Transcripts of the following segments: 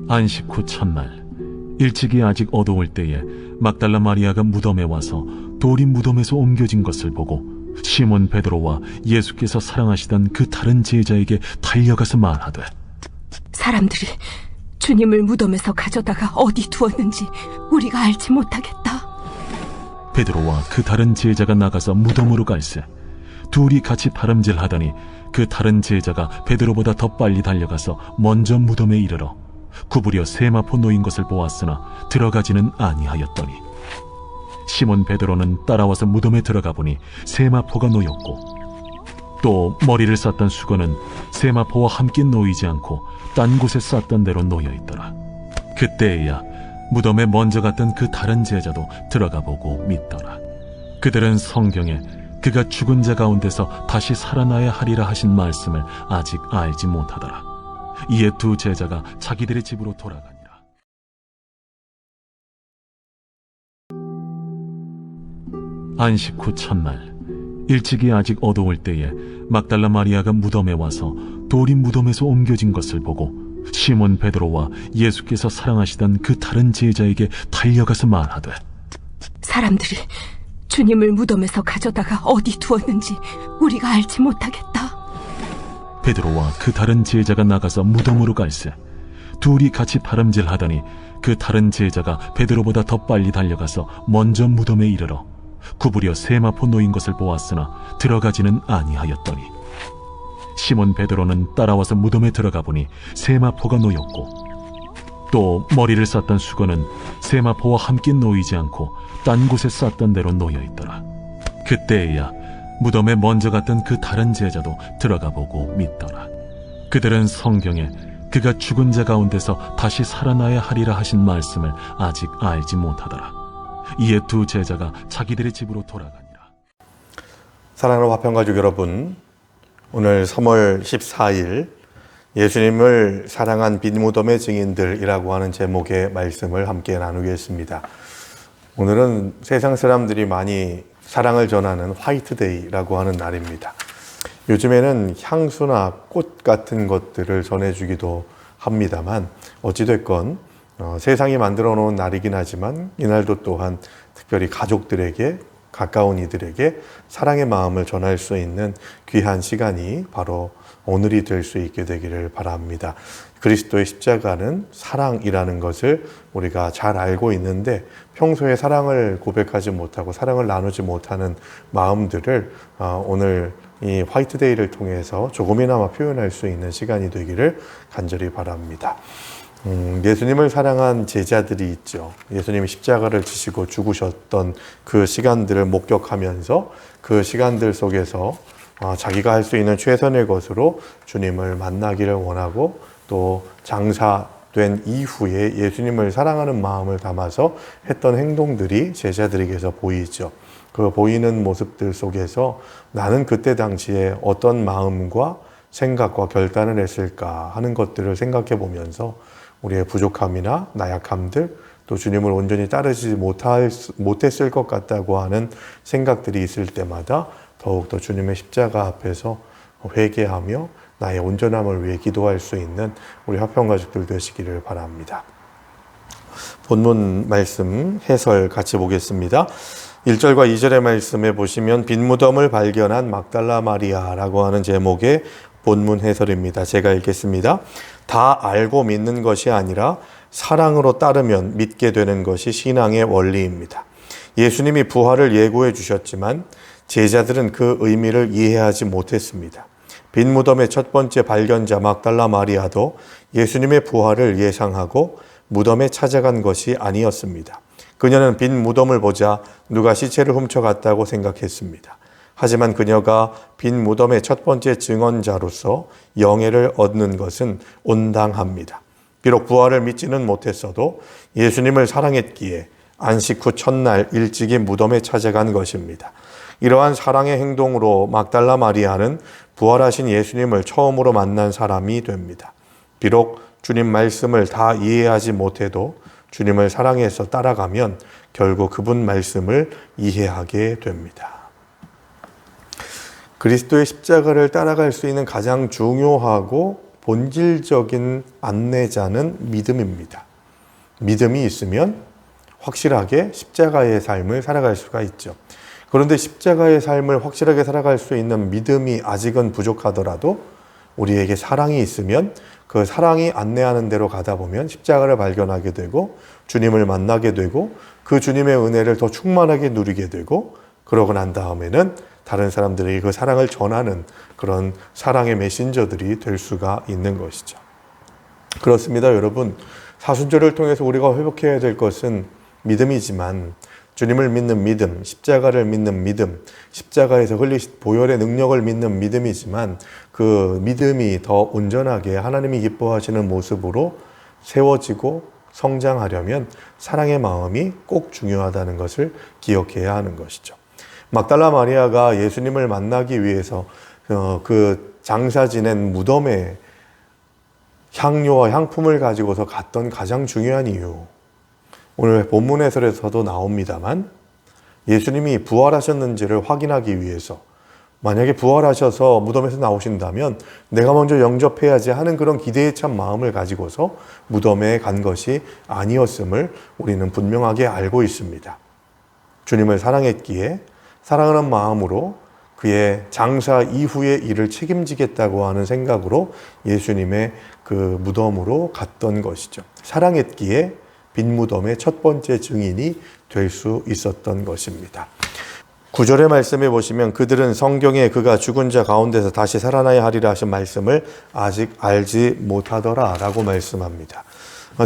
안식 후 첫날 일찍이 아직 어두울 때에 막달라 마리아가 무덤에 와서 돌이 무덤에서 옮겨진 것을 보고 시몬 베드로와 예수께서 사랑하시던 그 다른 제자에게 달려가서 말하되, 사람들이 주님을 무덤에서 가져다가 어디 두었는지 우리가 알지 못하겠다. 베드로와 그 다른 제자가 나가서 무덤으로 갈새 둘이 같이 다름질하더니 그 다른 제자가 베드로보다 더 빨리 달려가서 먼저 무덤에 이르러 구부려 세마포 놓인 것을 보았으나 들어가지는 아니하였더니 시몬 베드로는 따라와서 무덤에 들어가 보니 세마포가 놓였고 또 머리를 쌌던 수건은 세마포와 함께 놓이지 않고 딴 곳에 쌌던 대로 놓여 있더라. 그때에야 무덤에 먼저 갔던 그 다른 제자도 들어가 보고 믿더라. 그들은 성경에 그가 죽은 자 가운데서 다시 살아나야 하리라 하신 말씀을 아직 알지 못하더라. 이에 두 제자가 자기들의 집으로 돌아가니라. 안식 후 첫날 일찍이 아직 어두울 때에 막달라 마리아가 무덤에 와서 돌이 무덤에서 옮겨진 것을 보고 시몬 베드로와 예수께서 사랑하시던 그 다른 제자에게 달려가서 말하되, 사람들이 주님을 무덤에서 가져다가 어디 두었는지 우리가 알지 못하겠다. 베드로와 그 다른 제자가 나가서 무덤으로 갈새 둘이 같이 다름질하더니 그 다른 제자가 베드로보다 더 빨리 달려가서 먼저 무덤에 이르러 구부려 세마포 놓인 것을 보았으나 들어가지는 아니하였더니 시몬 베드로는 따라와서 무덤에 들어가 보니 세마포가 놓였고 또 머리를 쌌던 수건은 세마포와 함께 놓이지 않고 딴 곳에 쌌던 대로 놓여 있더라. 그때에야 무덤에 먼저 갔던 그 다른 제자도 들어가 보고 믿더라. 그들은 성경에 그가 죽은 자 가운데서 다시 살아나야 하리라 하신 말씀을 아직 알지 못하더라. 이에 두 제자가 자기들의 집으로 돌아가니라. 사랑하는 화평가족 여러분, 오늘 3월 14일 예수님을 사랑한 빈무덤의 증인들이라고 하는 제목의 말씀을 함께 나누겠습니다. 오늘은 세상 사람들이 많이 사랑을 전하는 화이트데이라고 하는 날입니다. 요즘에는 향수나 꽃 같은 것들을 전해주기도 합니다만 어찌됐건 세상이 만들어 놓은 날이긴 하지만 이날도 또한 특별히 가족들에게, 가까운 이들에게 사랑의 마음을 전할 수 있는 귀한 시간이 바로 오늘이 될 수 있게 되기를 바랍니다. 그리스도의 십자가는 사랑이라는 것을 우리가 잘 알고 있는데 평소에 사랑을 고백하지 못하고 사랑을 나누지 못하는 마음들을 오늘 이 화이트데이를 통해서 조금이나마 표현할 수 있는 시간이 되기를 간절히 바랍니다. 예수님을 사랑한 제자들이 있죠. 예수님이 십자가를 지시고 죽으셨던 그 시간들을 목격하면서 그 시간들 속에서 자기가 할 수 있는 최선의 것으로 주님을 만나기를 원하고 또 장사된 이후에 예수님을 사랑하는 마음을 담아서 했던 행동들이 제자들에게서 보이죠. 그 보이는 모습들 속에서 나는 그때 당시에 어떤 마음과 생각과 결단을 했을까 하는 것들을 생각해 보면서 우리의 부족함이나 나약함들, 또 주님을 온전히 따르지 못했을 것 같다고 하는 생각들이 있을 때마다 더욱더 주님의 십자가 앞에서 회개하며 나의 온전함을 위해 기도할 수 있는 우리 화평가족들 되시기를 바랍니다. 본문 말씀 해설 같이 보겠습니다. 1절과 2절의 말씀에 보시면 빈무덤을 발견한 막달라 마리아라고 하는 제목의 본문 해설입니다. 제가 읽겠습니다. 다 알고 믿는 것이 아니라 사랑으로 따르면 믿게 되는 것이 신앙의 원리입니다. 예수님이 부활을 예고해 주셨지만 제자들은 그 의미를 이해하지 못했습니다. 빈 무덤의 첫 번째 발견자 막달라 마리아도 예수님의 부활을 예상하고 무덤에 찾아간 것이 아니었습니다. 그녀는 빈 무덤을 보자 누가 시체를 훔쳐갔다고 생각했습니다. 하지만 그녀가 빈 무덤의 첫 번째 증언자로서 영예를 얻는 것은 온당합니다. 비록 부활을 믿지는 못했어도 예수님을 사랑했기에 안식 후 첫날 일찍이 무덤에 찾아간 것입니다. 이러한 사랑의 행동으로 막달라 마리아는 부활하신 예수님을 처음으로 만난 사람이 됩니다. 비록 주님 말씀을 다 이해하지 못해도 주님을 사랑해서 따라가면 결국 그분 말씀을 이해하게 됩니다. 그리스도의 십자가를 따라갈 수 있는 가장 중요하고 본질적인 안내자는 믿음입니다. 믿음이 있으면 확실하게 십자가의 삶을 살아갈 수가 있죠. 그런데 십자가의 삶을 확실하게 살아갈 수 있는 믿음이 아직은 부족하더라도 우리에게 사랑이 있으면 그 사랑이 안내하는 대로 가다 보면 십자가를 발견하게 되고 주님을 만나게 되고 그 주님의 은혜를 더 충만하게 누리게 되고 그러고 난 다음에는 다른 사람들에게 그 사랑을 전하는 그런 사랑의 메신저들이 될 수가 있는 것이죠. 그렇습니다, 여러분. 사순절을 통해서 우리가 회복해야 될 것은 믿음이지만 주님을 믿는 믿음, 십자가를 믿는 믿음, 십자가에서 흘리신 보혈의 능력을 믿는 믿음이지만 그 믿음이 더 온전하게 하나님이 기뻐하시는 모습으로 세워지고 성장하려면 사랑의 마음이 꼭 중요하다는 것을 기억해야 하는 것이죠. 막달라 마리아가 예수님을 만나기 위해서 그 장사 지낸 무덤에 향료와 향품을 가지고서 갔던 가장 중요한 이유, 오늘 본문 해설에서도 나옵니다만 예수님이 부활하셨는지를 확인하기 위해서 만약에 부활하셔서 무덤에서 나오신다면 내가 먼저 영접해야지 하는 그런 기대에 찬 마음을 가지고서 무덤에 간 것이 아니었음을 우리는 분명하게 알고 있습니다. 주님을 사랑했기에 사랑하는 마음으로 그의 장사 이후의 일을 책임지겠다고 하는 생각으로 예수님의 그 무덤으로 갔던 것이죠. 사랑했기에 빈 무덤의 첫 번째 증인이 될 수 있었던 것입니다. 9절의 말씀에 보시면 그들은 성경에 그가 죽은 자 가운데서 다시 살아나야 하리라 하신 말씀을 아직 알지 못하더라 라고 말씀합니다.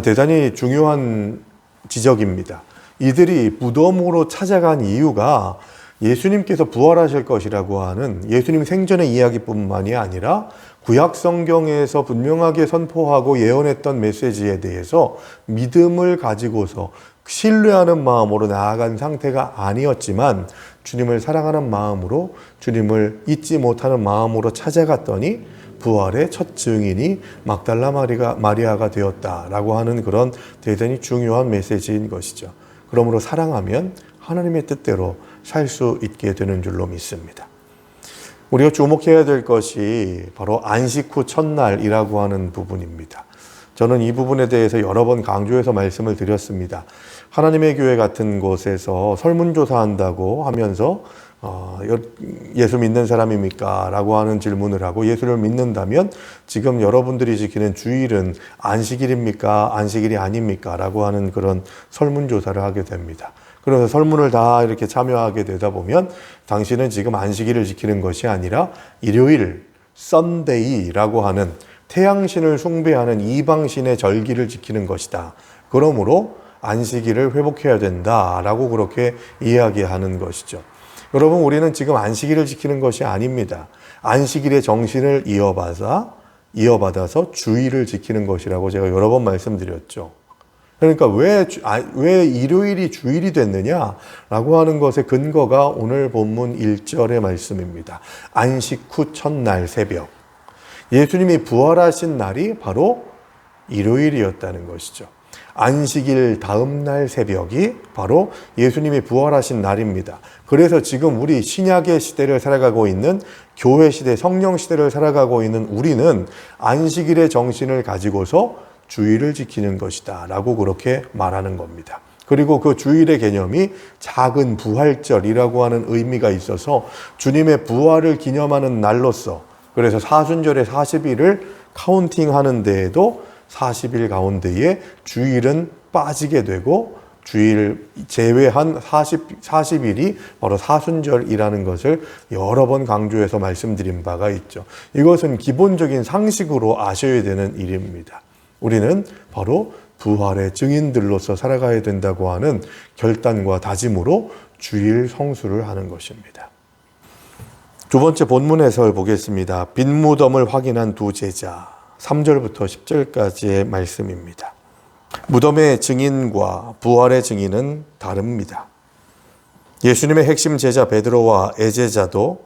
대단히 중요한 지적입니다. 이들이 무덤으로 찾아간 이유가 예수님께서 부활하실 것이라고 하는 예수님 생전의 이야기뿐만이 아니라 구약 성경에서 분명하게 선포하고 예언했던 메시지에 대해서 믿음을 가지고서 신뢰하는 마음으로 나아간 상태가 아니었지만 주님을 사랑하는 마음으로 주님을 잊지 못하는 마음으로 찾아갔더니 부활의 첫 증인이 막달라 마리아가 되었다라고 하는 그런 대단히 중요한 메시지인 것이죠. 그러므로 사랑하면 하나님의 뜻대로 살 수 있게 되는 줄로 믿습니다. 우리가 주목해야 될 것이 바로 안식 후 첫날이라고 하는 부분입니다. 저는 이 부분에 대해서 여러 번 강조해서 말씀을 드렸습니다. 하나님의 교회 같은 곳에서 설문조사한다고 하면서 예수 믿는 사람입니까? 라고 하는 질문을 하고 예수를 믿는다면 지금 여러분들이 지키는 주일은 안식일입니까? 안식일이 아닙니까? 라고 하는 그런 설문조사를 하게 됩니다. 그래서 설문을 다 이렇게 참여하게 되다 보면 당신은 지금 안식일을 지키는 것이 아니라 일요일, 썬데이라고 하는 태양신을 숭배하는 이방신의 절기를 지키는 것이다. 그러므로 안식일을 회복해야 된다라고 그렇게 이야기하는 것이죠. 여러분, 우리는 지금 안식일을 지키는 것이 아닙니다. 안식일의 정신을 이어받아서 주일을 지키는 것이라고 제가 여러 번 말씀드렸죠. 그러니까 왜 일요일이 주일이 됐느냐라고 하는 것의 근거가 오늘 본문 1절의 말씀입니다. 안식 후 첫날 새벽. 예수님이 부활하신 날이 바로 일요일이었다는 것이죠. 안식일 다음 날 새벽이 바로 예수님이 부활하신 날입니다. 그래서 지금 우리 신약의 시대를 살아가고 있는 교회 시대, 성령 시대를 살아가고 있는 우리는 안식일의 정신을 가지고서 주일을 지키는 것이다 라고 그렇게 말하는 겁니다. 그리고 그 주일의 개념이 작은 부활절이라고 하는 의미가 있어서 주님의 부활을 기념하는 날로서, 그래서 사순절의 40일을 카운팅하는 데에도 40일 가운데에 주일은 빠지게 되고 주일 제외한 40일이 바로 사순절이라는 것을 여러 번 강조해서 말씀드린 바가 있죠. 이것은 기본적인 상식으로 아셔야 되는 일입니다. 우리는 바로 부활의 증인들로서 살아가야 된다고 하는 결단과 다짐으로 주일 성수를 하는 것입니다. 두 번째 본문 해설 보겠습니다. 빈 무덤을 확인한 두 제자, 3절부터 10절까지의 말씀입니다. 무덤의 증인과 부활의 증인은 다릅니다. 예수님의 핵심 제자 베드로와 애제자도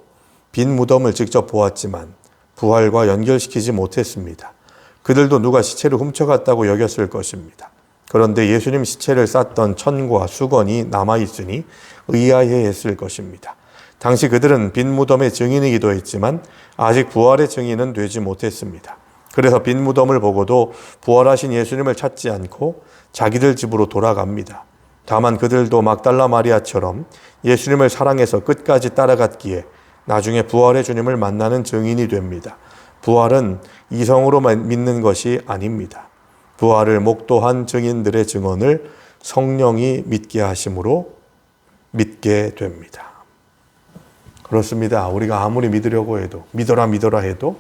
빈 무덤을 직접 보았지만 부활과 연결시키지 못했습니다. 그들도 누가 시체를 훔쳐갔다고 여겼을 것입니다. 그런데 예수님 시체를 쌌던 천과 수건이 남아있으니 의아해했을 것입니다. 당시 그들은 빈 무덤의 증인이기도 했지만 아직 부활의 증인은 되지 못했습니다. 그래서 빈 무덤을 보고도 부활하신 예수님을 찾지 않고 자기들 집으로 돌아갑니다. 다만 그들도 막달라 마리아처럼 예수님을 사랑해서 끝까지 따라갔기에 나중에 부활의 주님을 만나는 증인이 됩니다. 부활은 이성으로 믿는 것이 아닙니다. 부활을 목도한 증인들의 증언을 성령이 믿게 하심으로 믿게 됩니다. 그렇습니다. 우리가 아무리 믿으려고 해도, 믿어라 해도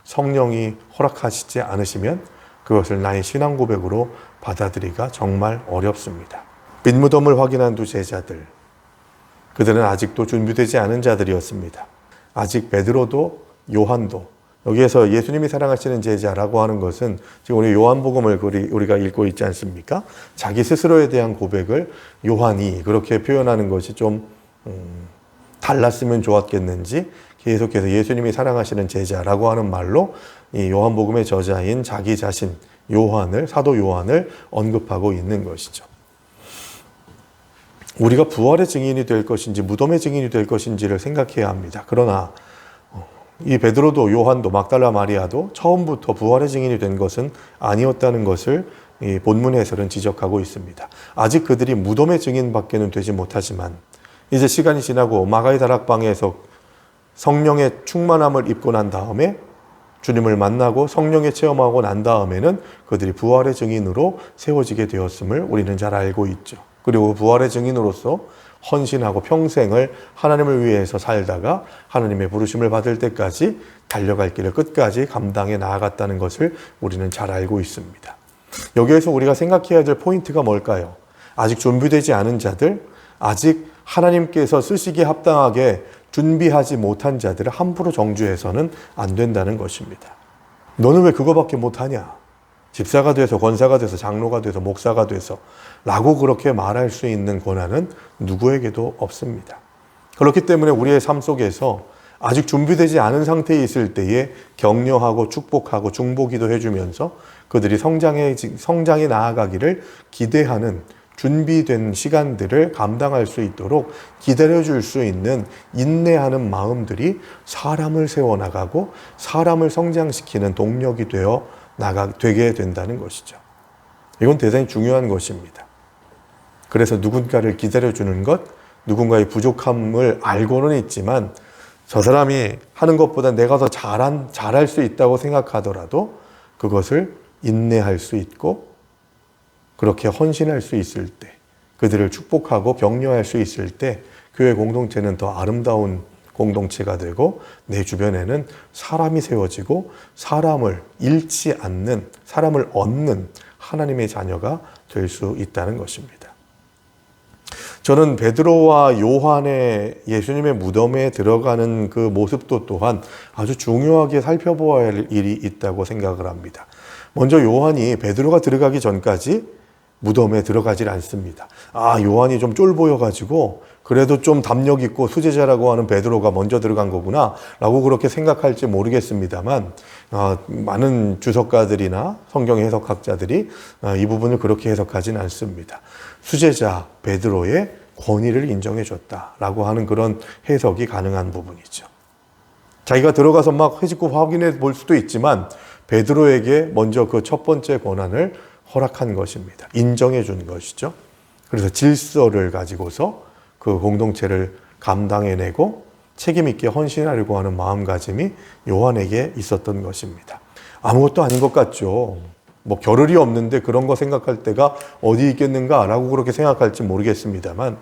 성령이 허락하시지 않으시면 그것을 나의 신앙 고백으로 받아들이기가 정말 어렵습니다. 빈 무덤을 확인한 두 제자들, 그들은 아직도 준비되지 않은 자들이었습니다. 아직 베드로도 요한도, 여기에서 예수님이 사랑하시는 제자라고 하는 것은 지금 우리 요한복음을 우리가 읽고 있지 않습니까? 자기 스스로에 대한 고백을 요한이 그렇게 표현하는 것이 좀 달랐으면 좋았겠는지 계속해서 예수님이 사랑하시는 제자라고 하는 말로 이 요한복음의 저자인 자기 자신 요한을, 사도 요한을 언급하고 있는 것이죠. 우리가 부활의 증인이 될 것인지 무덤의 증인이 될 것인지를 생각해야 합니다. 그러나 이 베드로도 요한도 막달라 마리아도 처음부터 부활의 증인이 된 것은 아니었다는 것을 이 본문 해설은 지적하고 있습니다. 아직 그들이 무덤의 증인밖에는 되지 못하지만 이제 시간이 지나고 마가의 다락방에서 성령의 충만함을 입고 난 다음에 주님을 만나고 성령의 체험하고 난 다음에는 그들이 부활의 증인으로 세워지게 되었음을 우리는 잘 알고 있죠. 그리고 부활의 증인으로서 헌신하고 평생을 하나님을 위해서 살다가 하나님의 부르심을 받을 때까지 달려갈 길을 끝까지 감당해 나아갔다는 것을 우리는 잘 알고 있습니다. 여기에서 우리가 생각해야 될 포인트가 뭘까요? 아직 준비되지 않은 자들, 아직 하나님께서 쓰시기에 합당하게 준비하지 못한 자들을 함부로 정죄해서는 안 된다는 것입니다. 너는 왜 그거밖에 못하냐? 집사가 돼서 권사가 돼서 장로가 돼서 목사가 돼서 라고 그렇게 말할 수 있는 권한은 누구에게도 없습니다. 그렇기 때문에 우리의 삶 속에서 아직 준비되지 않은 상태에 있을 때에 격려하고 축복하고 중보기도 해주면서 그들이 성장에 나아가기를 기대하는 준비된 시간들을 감당할 수 있도록 기다려줄 수 있는 인내하는 마음들이 사람을 세워나가고 사람을 성장시키는 동력이 되게 된다는 것이죠. 이건 대단히 중요한 것입니다. 그래서 누군가를 기다려주는 것, 누군가의 부족함을 알고는 있지만 저 사람이 하는 것보다 내가 더 잘할 수 있다고 생각하더라도 그것을 인내할 수 있고 그렇게 헌신할 수 있을 때, 그들을 축복하고 격려할 수 있을 때 교회 공동체는 더 아름다운 공동체가 되고 내 주변에는 사람이 세워지고 사람을 잃지 않는, 사람을 얻는 하나님의 자녀가 될 수 있다는 것입니다. 저는 베드로와 요한의 예수님의 무덤에 들어가는 그 모습도 또한 아주 중요하게 살펴보아야 할 일이 있다고 생각을 합니다. 먼저 요한이 베드로가 들어가기 전까지 무덤에 들어가질 않습니다. 요한이 좀 쫄보여가지고 그래도 좀 담력 있고 수제자라고 하는 베드로가 먼저 들어간 거구나 라고 그렇게 생각할지 모르겠습니다만 많은 주석가들이나 성경 해석학자들이 이 부분을 그렇게 해석하진 않습니다. 수제자 베드로의 권위를 인정해 줬다라고 하는 그런 해석이 가능한 부분이죠. 자기가 들어가서 막 헤집고 확인해 볼 수도 있지만 베드로에게 먼저 그 첫 번째 권한을 허락한 것입니다. 인정해 준 것이죠. 그래서 질서를 가지고서 그 공동체를 감당해내고 책임 있게 헌신하려고 하는 마음가짐이 요한에게 있었던 것입니다. 아무것도 아닌 것 같죠. 뭐 겨를이 없는데 그런 거 생각할 때가 어디 있겠는가라고 그렇게 생각할지 모르겠습니다만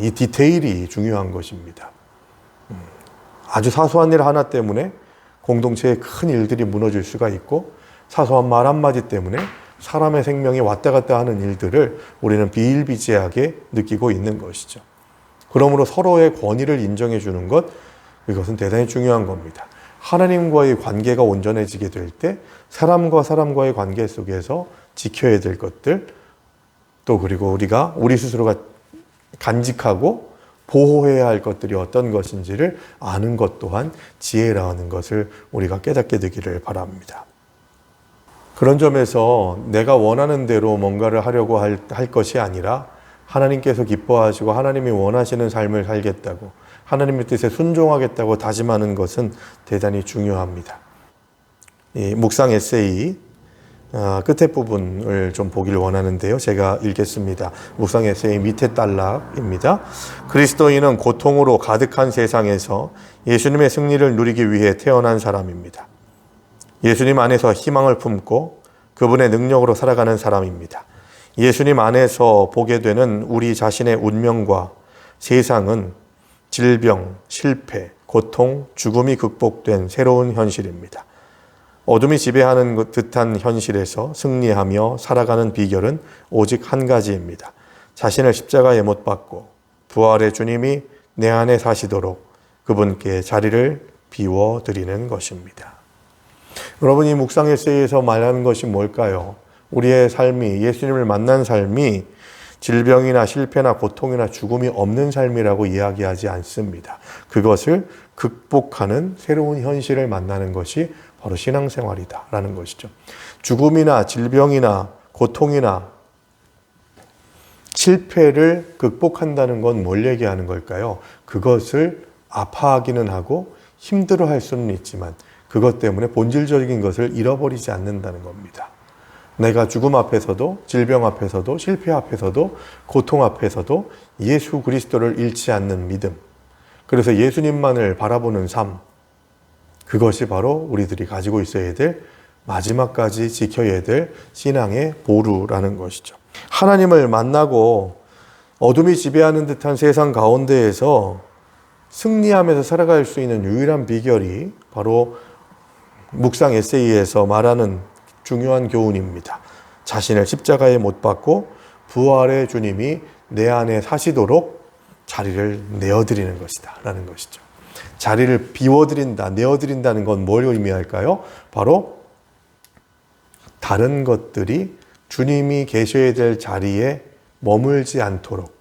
이 디테일이 중요한 것입니다. 아주 사소한 일 하나 때문에 공동체의 큰 일들이 무너질 수가 있고 사소한 말 한마디 때문에 사람의 생명이 왔다 갔다 하는 일들을 우리는 비일비재하게 느끼고 있는 것이죠. 그러므로 서로의 권위를 인정해 주는 것, 이것은 대단히 중요한 겁니다. 하나님과의 관계가 온전해지게 될 때 사람과 사람과의 관계 속에서 지켜야 될 것들, 또 그리고 우리 스스로가 간직하고 보호해야 할 것들이 어떤 것인지를 아는 것 또한 지혜라는 것을 우리가 깨닫게 되기를 바랍니다. 그런 점에서 내가 원하는 대로 뭔가를 하려고 할 것이 아니라 하나님께서 기뻐하시고 하나님이 원하시는 삶을 살겠다고, 하나님의 뜻에 순종하겠다고 다짐하는 것은 대단히 중요합니다. 이 묵상 에세이 끝에 부분을 좀 보기를 원하는데요. 제가 읽겠습니다. 묵상 에세이 밑에 단락입니다. 그리스도인은 고통으로 가득한 세상에서 예수님의 승리를 누리기 위해 태어난 사람입니다. 예수님 안에서 희망을 품고 그분의 능력으로 살아가는 사람입니다. 예수님 안에서 보게 되는 우리 자신의 운명과 세상은 질병, 실패, 고통, 죽음이 극복된 새로운 현실입니다. 어둠이 지배하는 듯한 현실에서 승리하며 살아가는 비결은 오직 한 가지입니다. 자신을 십자가에 못 박고 부활의 주님이 내 안에 사시도록 그분께 자리를 비워드리는 것입니다. 여러분이 묵상 에세이에서 말하는 것이 뭘까요? 우리의 삶이, 예수님을 만난 삶이 질병이나 실패나 고통이나 죽음이 없는 삶이라고 이야기하지 않습니다. 그것을 극복하는 새로운 현실을 만나는 것이 바로 신앙생활이다라는 것이죠. 죽음이나 질병이나 고통이나 실패를 극복한다는 건 뭘 얘기하는 걸까요? 그것을 아파하기는 하고 힘들어할 수는 있지만 그것 때문에 본질적인 것을 잃어버리지 않는다는 겁니다. 내가 죽음 앞에서도 질병 앞에서도 실패 앞에서도 고통 앞에서도 예수 그리스도를 잃지 않는 믿음, 그래서 예수님만을 바라보는 삶, 그것이 바로 우리들이 가지고 있어야 될, 마지막까지 지켜야 될 신앙의 보루라는 것이죠. 하나님을 만나고 어둠이 지배하는 듯한 세상 가운데에서 승리하면서 살아갈 수 있는 유일한 비결이 바로 묵상 에세이에서 말하는 중요한 교훈입니다. 자신을 십자가에 못 박고 부활의 주님이 내 안에 사시도록 자리를 내어드리는 것이다 라는 것이죠. 자리를 비워드린다, 내어드린다는 건 뭘 의미할까요? 바로 다른 것들이 주님이 계셔야 될 자리에 머물지 않도록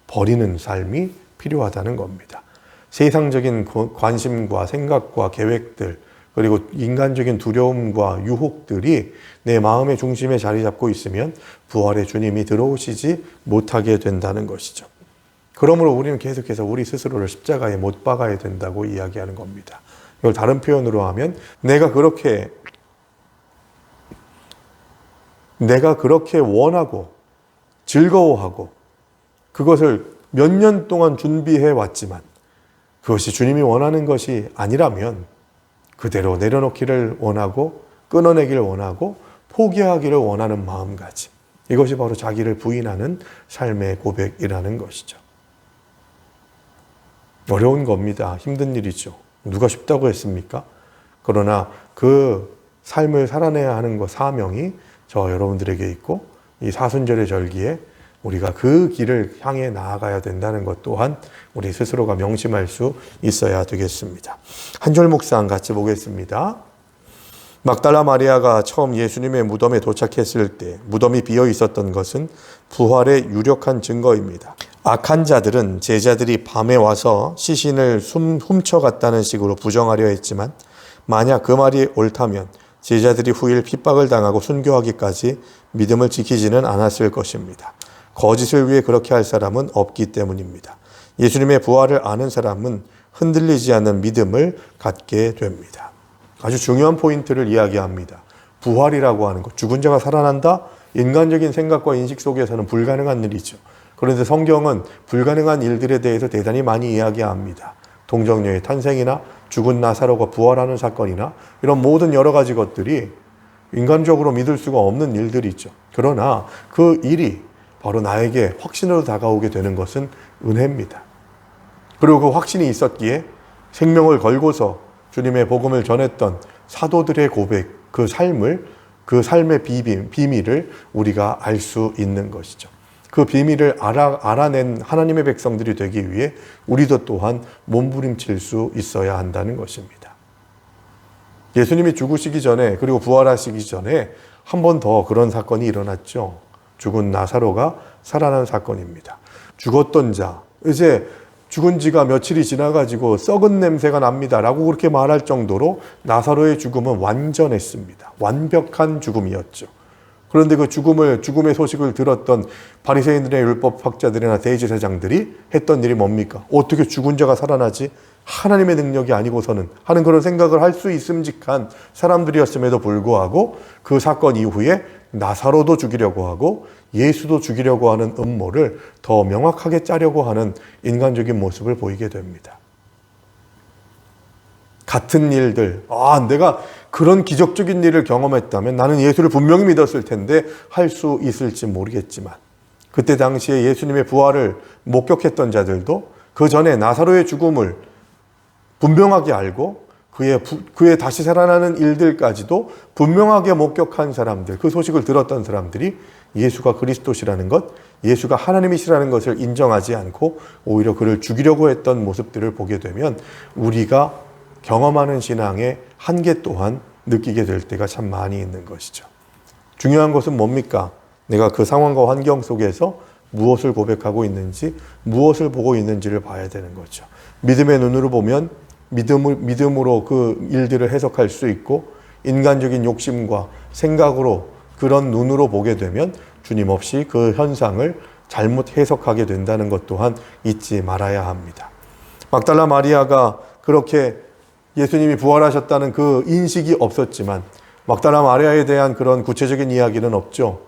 버리는 삶이 필요하다는 겁니다. 세상적인 관심과 생각과 계획들, 그리고 인간적인 두려움과 유혹들이 내 마음의 중심에 자리 잡고 있으면 부활의 주님이 들어오시지 못하게 된다는 것이죠. 그러므로 우리는 계속해서 우리 스스로를 십자가에 못 박아야 된다고 이야기하는 겁니다. 이걸 다른 표현으로 하면 내가 그렇게 원하고 즐거워하고 그것을 몇 년 동안 준비해 왔지만 그것이 주님이 원하는 것이 아니라면 그대로 내려놓기를 원하고 끊어내기를 원하고 포기하기를 원하는 마음가짐, 이것이 바로 자기를 부인하는 삶의 고백이라는 것이죠. 어려운 겁니다. 힘든 일이죠. 누가 쉽다고 했습니까? 그러나 그 삶을 살아내야 하는 것, 사명이 저 여러분들에게 있고 이 사순절의 절기에 우리가 그 길을 향해 나아가야 된다는 것 또한 우리 스스로가 명심할 수 있어야 되겠습니다. 한 절 묵상 같이 보겠습니다. 막달라 마리아가 처음 예수님의 무덤에 도착했을 때 무덤이 비어 있었던 것은 부활의 유력한 증거입니다. 악한 자들은 제자들이 밤에 와서 시신을 훔쳐갔다는 식으로 부정하려 했지만 만약 그 말이 옳다면 제자들이 후일 핍박을 당하고 순교하기까지 믿음을 지키지는 않았을 것입니다. 거짓을 위해 그렇게 할 사람은 없기 때문입니다. 예수님의 부활을 아는 사람은 흔들리지 않는 믿음을 갖게 됩니다. 아주 중요한 포인트를 이야기합니다. 부활이라고 하는 것, 죽은 자가 살아난다? 인간적인 생각과 인식 속에서는 불가능한 일이죠. 그런데 성경은 불가능한 일들에 대해서 대단히 많이 이야기합니다. 동정녀의 탄생이나 죽은 나사로가 부활하는 사건이나 이런 모든 여러 가지 것들이 인간적으로 믿을 수가 없는 일들이죠. 그러나 그 일이 바로 나에게 확신으로 다가오게 되는 것은 은혜입니다. 그리고 그 확신이 있었기에 생명을 걸고서 주님의 복음을 전했던 사도들의 고백, 그 삶의 비밀을 우리가 알 수 있는 것이죠. 그 비밀을 알아낸 하나님의 백성들이 되기 위해 우리도 또한 몸부림칠 수 있어야 한다는 것입니다. 예수님이 죽으시기 전에, 그리고 부활하시기 전에 한 번 더 그런 사건이 일어났죠. 죽은 나사로가 살아난 사건입니다. 죽었던 자, 이제 죽은 지가 며칠이 지나가지고 썩은 냄새가 납니다 라고 그렇게 말할 정도로 나사로의 죽음은 완전했습니다. 완벽한 죽음이었죠. 그런데 그 죽음의 소식을 들었던 바리새인들의 율법학자들이나 대제사장들이 했던 일이 뭡니까? 어떻게 죽은 자가 살아나지? 하나님의 능력이 아니고서는 하는 그런 생각을 할 수 있음직한 사람들이었음에도 불구하고 그 사건 이후에 나사로도 죽이려고 하고 예수도 죽이려고 하는 음모를 더 명확하게 짜려고 하는 인간적인 모습을 보이게 됩니다. 같은 일들, 내가 그런 기적적인 일을 경험했다면 나는 예수를 분명히 믿었을 텐데 할 수 있을지 모르겠지만, 그때 당시에 예수님의 부활을 목격했던 자들도 그 전에 나사로의 죽음을 분명하게 알고 그의 다시 살아나는 일들까지도 분명하게 목격한 사람들, 그 소식을 들었던 사람들이 예수가 그리스도시라는 것, 예수가 하나님이시라는 것을 인정하지 않고 오히려 그를 죽이려고 했던 모습들을 보게 되면 우리가 경험하는 신앙의 한계 또한 느끼게 될 때가 참 많이 있는 것이죠. 중요한 것은 뭡니까? 내가 그 상황과 환경 속에서 무엇을 고백하고 있는지, 무엇을 보고 있는지를 봐야 되는 거죠. 믿음의 눈으로 보면 믿음으로 그 일들을 해석할 수 있고, 인간적인 욕심과 생각으로 그런 눈으로 보게 되면 주님 없이 그 현상을 잘못 해석하게 된다는 것 또한 잊지 말아야 합니다. 막달라 마리아가 그렇게 예수님이 부활하셨다는 그 인식이 없었지만, 막달라 마리아에 대한 그런 구체적인 이야기는 없죠.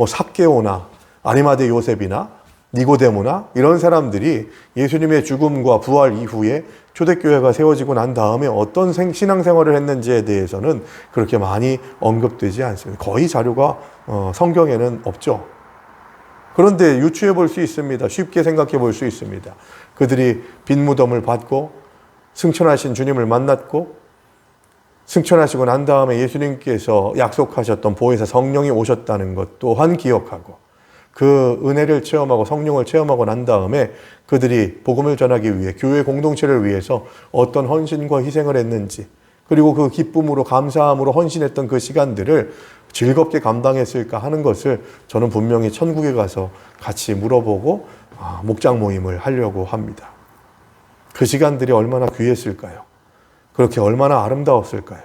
삭개오나 아리마대 요셉이나 니고데모나 이런 사람들이 예수님의 죽음과 부활 이후에 초대교회가 세워지고 난 다음에 어떤 신앙생활을 했는지에 대해서는 그렇게 많이 언급되지 않습니다. 거의 자료가 성경에는 없죠. 그런데 유추해 볼 수 있습니다. 쉽게 생각해 볼 수 있습니다. 그들이 빈 무덤을 받고 승천하신 주님을 만났고, 승천하시고 난 다음에 예수님께서 약속하셨던 보혜사 성령이 오셨다는 것 또한 기억하고, 그 은혜를 체험하고 성령을 체험하고 난 다음에 그들이 복음을 전하기 위해 교회 공동체를 위해서 어떤 헌신과 희생을 했는지, 그리고 그 기쁨으로 감사함으로 헌신했던 그 시간들을 즐겁게 감당했을까 하는 것을 저는 분명히 천국에 가서 같이 물어보고 목장 모임을 하려고 합니다. 그 시간들이 얼마나 귀했을까요? 그렇게 얼마나 아름다웠을까요?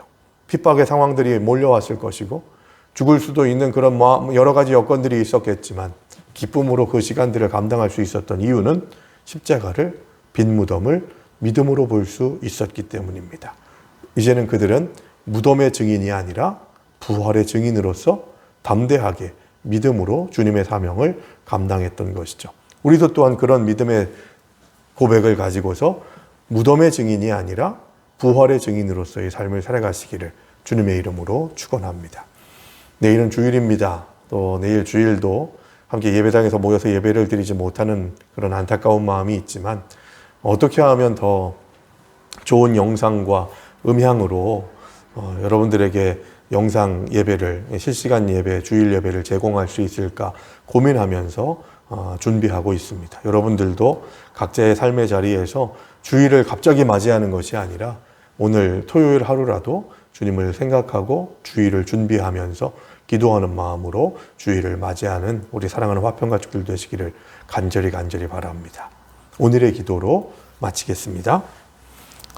핍박의 상황들이 몰려왔을 것이고 죽을 수도 있는 그런 여러 가지 여건들이 있었겠지만 기쁨으로 그 시간들을 감당할 수 있었던 이유는 십자가를, 빈 무덤을 믿음으로 볼 수 있었기 때문입니다. 이제는 그들은 무덤의 증인이 아니라 부활의 증인으로서 담대하게 믿음으로 주님의 사명을 감당했던 것이죠. 우리도 또한 그런 믿음의 고백을 가지고서 무덤의 증인이 아니라 부활의 증인으로서의 삶을 살아가시기를 주님의 이름으로 축원합니다. 내일은 주일입니다. 또 내일 주일도 함께 예배당에서 모여서 예배를 드리지 못하는 그런 안타까운 마음이 있지만, 어떻게 하면 더 좋은 영상과 음향으로 여러분들에게 영상 예배를, 실시간 예배, 주일 예배를 제공할 수 있을까 고민하면서 준비하고 있습니다. 여러분들도 각자의 삶의 자리에서 주일을 갑자기 맞이하는 것이 아니라 오늘 토요일 하루라도 주님을 생각하고 주일을 준비하면서 기도하는 마음으로 주일을 맞이하는 우리 사랑하는 화평가족들 되시기를 간절히 바랍니다. 오늘의 기도로 마치겠습니다.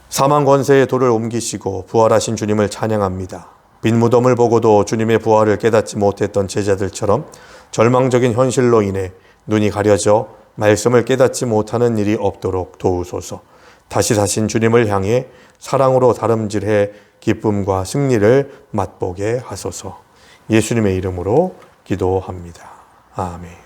사망 권세의 돌을 옮기시고 부활하신 주님을 찬양합니다. 빈 무덤을 보고도 주님의 부활을 깨닫지 못했던 제자들처럼 절망적인 현실로 인해 눈이 가려져 말씀을 깨닫지 못하는 일이 없도록 도우소서. 다시 사신 주님을 향해 사랑으로 다름질해 기쁨과 승리를 맛보게 하소서. 예수님의 이름으로 기도합니다. 아멘.